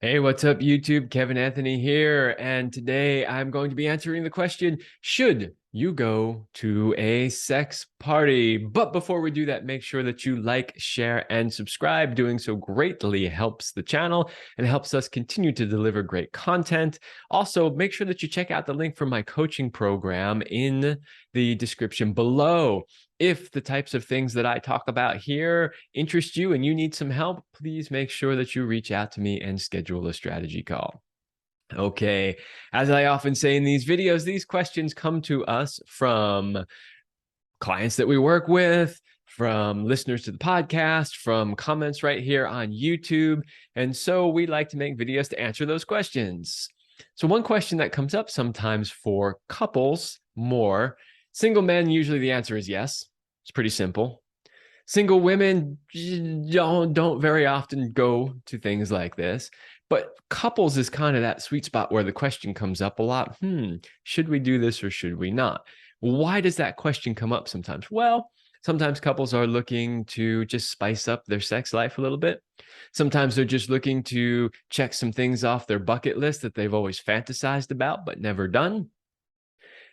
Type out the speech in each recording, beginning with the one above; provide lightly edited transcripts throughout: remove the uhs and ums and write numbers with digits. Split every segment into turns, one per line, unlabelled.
Hey, what's up, YouTube? Kevin Anthony here, and today I'm going to be answering the question, should you go to a sex party? But before we do that, make sure that you like, share, and subscribe. Doing so greatly helps the channel and helps us continue to deliver great content. Also, make sure that you check out the link for my coaching program in the description below. If the types of things that I talk about here interest you and you need some help, please make sure that you reach out to me and schedule a strategy call. Okay, as I often say in these videos, these questions come to us from clients that we work with, from listeners to the podcast, from comments right here on YouTube. And so we like to make videos to answer those questions. So one question that comes up sometimes for couples more, single men, usually the answer is yes. It's pretty simple. Single women don't very often go to things like this, but couples is kind of that sweet spot where the question comes up a lot. Should we do this or should we not? Why does that question come up sometimes? Well, sometimes couples are looking to just spice up their sex life a little bit. Sometimes they're just looking to check some things off their bucket list that they've always fantasized about but never done.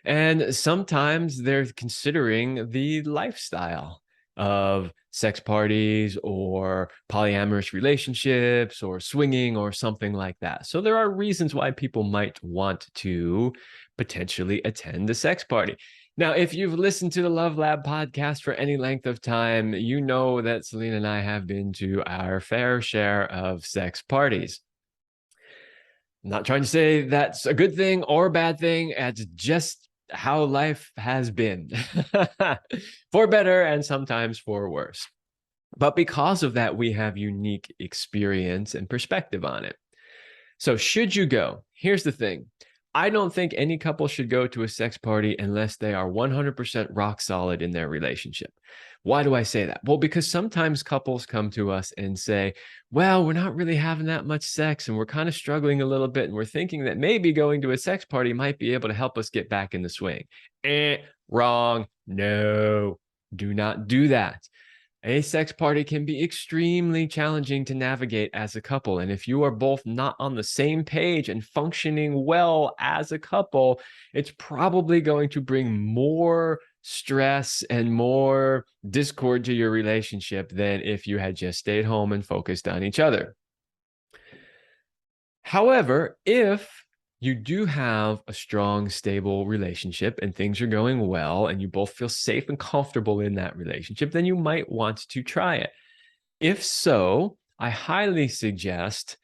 And sometimes they're considering the lifestyle of sex parties or polyamorous relationships or swinging or something like that. So there are reasons why people might want to potentially attend a sex party. Now, if you've listened to the Love Lab podcast for any length of time, you know that Selena and I have been to our fair share of sex parties. I'm not trying to say that's a good thing or a bad thing. It's just how life has been for better and sometimes for worse. But because of that, we have unique experience and perspective on it. So should you go? Here's the thing. I don't think any couple should go to a sex party unless they are 100% rock solid in their relationship. Why do I say that? Well, because sometimes couples come to us and say, well, we're not really having that much sex and we're kind of struggling a little bit. And we're thinking that maybe going to a sex party might be able to help us get back in the swing. Wrong. No, do not do that. A sex party can be extremely challenging to navigate as a couple. And if you are both not on the same page and functioning well as a couple, it's probably going to bring more stress and more discord to your relationship than if you had just stayed home and focused on each other. However, if you do have a strong, stable relationship and things are going well and you both feel safe and comfortable in that relationship, then you might want to try it. If so, I highly suggest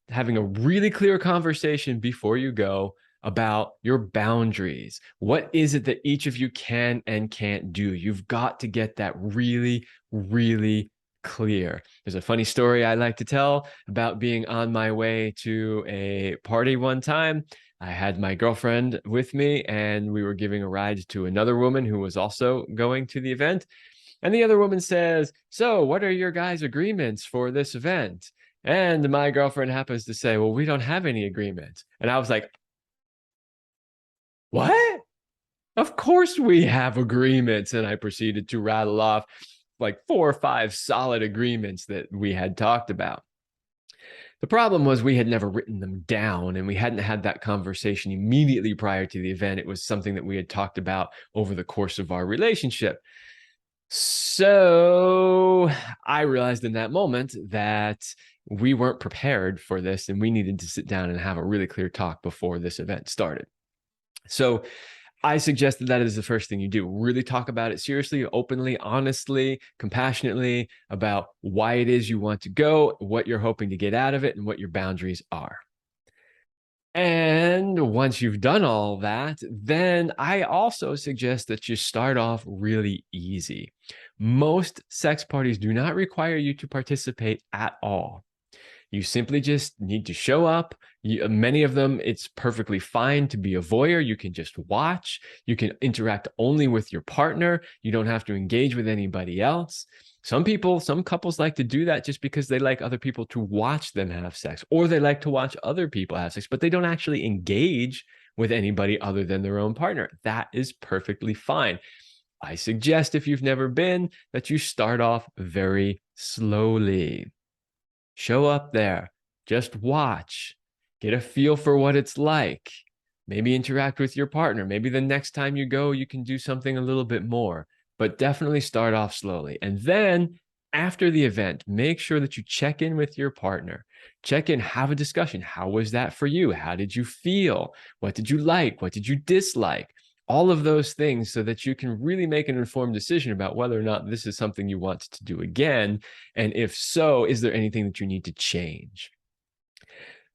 having a really clear conversation before you go about your boundaries. What is it that each of you can and can't do? You've got to get that really, really clear. There's a funny story I like to tell about being on my way to a party one time. I had my girlfriend with me and we were giving a ride to another woman who was also going to the event. And the other woman says, so what are your guys' agreements for this event? And my girlfriend happens to say, well, we don't have any agreements. And I was like, what? Of course we have agreements. And I proceeded to rattle off like 4 or 5 solid agreements that we had talked about. The problem was we had never written them down and we hadn't had that conversation immediately prior to the event. It was something that we had talked about over the course of our relationship. So I realized in that moment that we weren't prepared for this and we needed to sit down and have a really clear talk before this event started. So I suggested that is the first thing you do. Really talk about it seriously, openly, honestly, compassionately about why it is you want to go, what you're hoping to get out of it, and what your boundaries are. And once you've done all that, then I also suggest that you start off really easy. Most sex parties do not require you to participate at all. You simply just need to show up. Many of them, it's perfectly fine to be a voyeur. You can just watch. You can interact only with your partner. You don't have to engage with anybody else. Some couples like to do that just because they like other people to watch them have sex, or they like to watch other people have sex, but they don't actually engage with anybody other than their own partner. That is perfectly fine. I suggest, if you've never been, that you start off very slowly. Show up there. Just watch, get a feel for what it's like. Maybe interact with your partner. Maybe the next time you go, you can do something a little bit more, but definitely start off slowly. And then after the event, make sure that you check in with your partner. Check in, have a discussion. How was that for you? How did you feel? What did you like? What did you dislike? All of those things so that you can really make an informed decision about whether or not this is something you want to do again. And if so, is there anything that you need to change?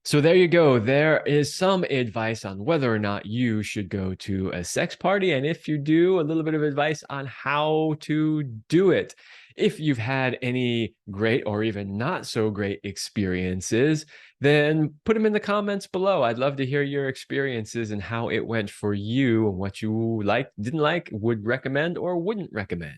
So there you go. There is some advice on whether or not you should go to a sex party. And if you do, a little bit of advice on how to do it. If you've had any great or even not so great experiences, then put them in the comments below. I'd love to hear your experiences and how it went for you and what you liked, didn't like, would recommend, or wouldn't recommend.